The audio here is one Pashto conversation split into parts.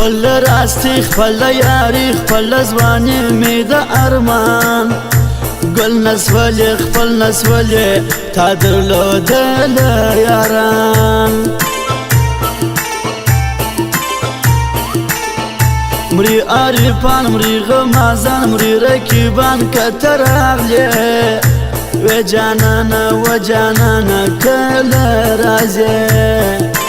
خپل راستی خپل یاری خپل ځواني مې د ارمان ګل نسولې خپل نسولې تا درلودل یاران مري عارفان مري غمازان مري رکیبان که راغلې و جانانه و جانانه کله راځې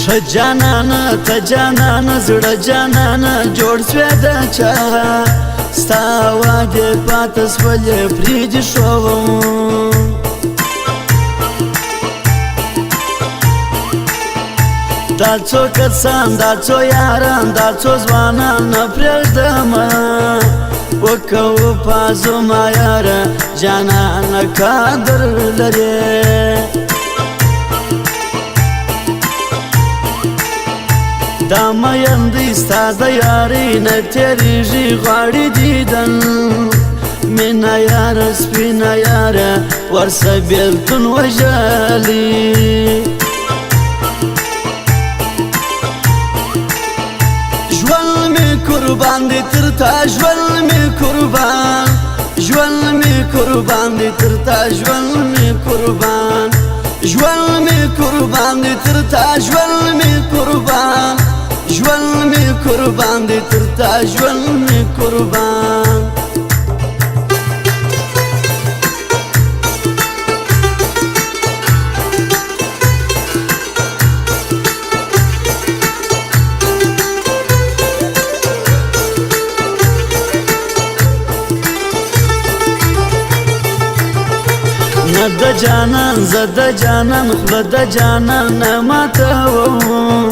ښه جانانه ته جانانه زړه جانانه جوړ سوې د چا ستا وعدې پاته سولې پرېږدي ښووم دا څو کسان دا څو یاران دا څو ځوانان نه پرېږدمه وکوه پازو ما یاره جانانه قدر لرې دا میندې ستا د یارۍ نه تېرېږي غواړي دیدن مینه یاره سپینه یاره ورسه بېلتون وژلي ژوند مې قربان دی تر تا ژوند مې قربان ژوند مې قربان دی تر تا ژوند مې قربان ژوند مې قربان دی تر تا ژوند مې قربان ژوند مې قربان دی تر تا ژوند مې قربان نه د جانان زه د جانان خوله د جانان نه ماتوم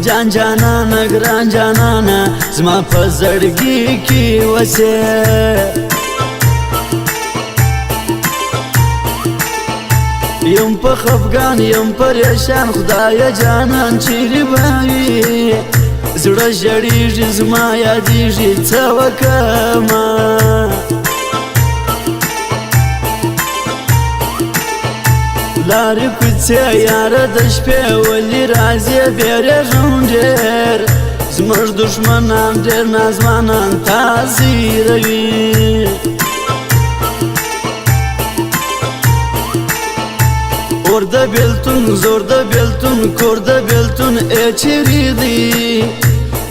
جان جانانه ګران جانانه زما په زړګي کې وسې یم په خفګان یم پریشان خدایه جانان چیرې به وي زړه ژړېږي زما یادېږي څه وکړمه لارې کوڅې یاره د شپې ولې راځې بیریږم ډېر زموږ دښمنان ډېر نازوانان تا زیروي اور د بېلتون زور د بېلتون کور د بېلتون ای چیرې دی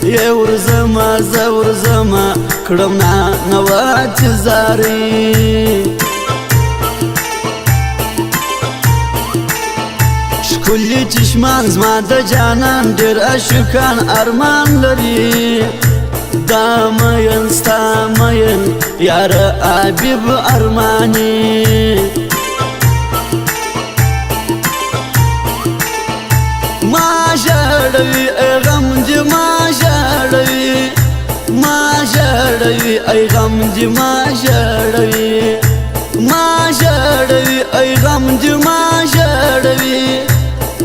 ای ورځمه زه ورځمه کړم نانواتې زارۍ ښکلي چشمان زما د جانان ډېر عاشقان ارمان لري دا مین ستا مین یاره حبیب ارماني ما ژړوي ای غم دې ما ژړوي ما ژړوي ای غم دې ما ژړوي ما ژړوي ای غم دې ما ژړوي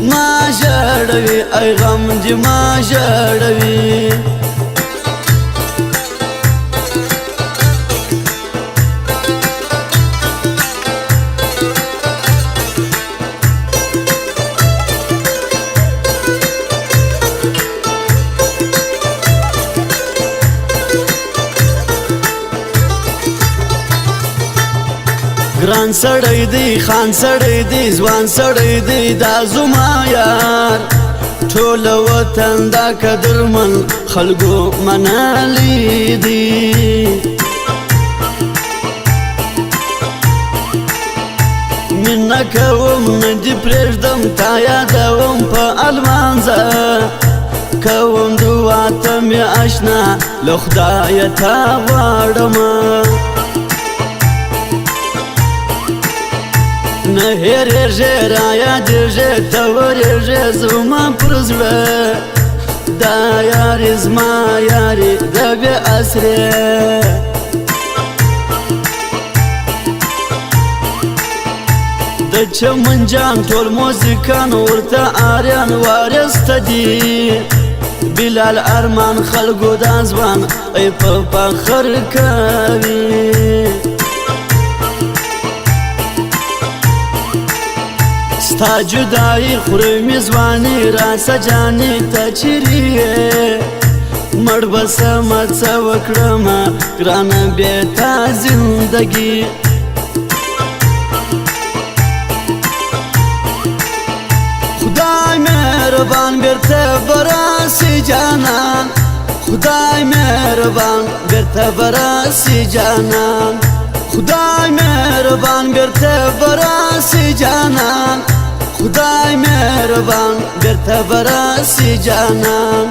ما ژړوي ای غم دې ما ژړوي ګران سړی دی خان سړی دی ځوان سړی دی دا زما یار ټول وطن دا قدرمن خلکو منلی دی مینه کوم نه دې پرېږدم تا یادوم په المانځه کوم دعا ته مې اشنا له خدایه تا غواړمه نه هېرېږې رایادېږې ته ورېږې زما پر زړه دا یاري زما یاري د بې اسرې د چمن جان ټول موزیکان ورته آریان وارسته دي بلال ارمان خلکو دا ځوان ای په فخر کوي ستا جدایی خوری میزوانی راسه جانی تا چیریه مړ بسمه څه وکړمه ګرانه بې تا زندګي خدای مهربان بیرته براسي جانان خدای مهربان بیرته براسي جانان خدای مهربان بیرته براسي جانان خدای مهربان بیرته براسي جانان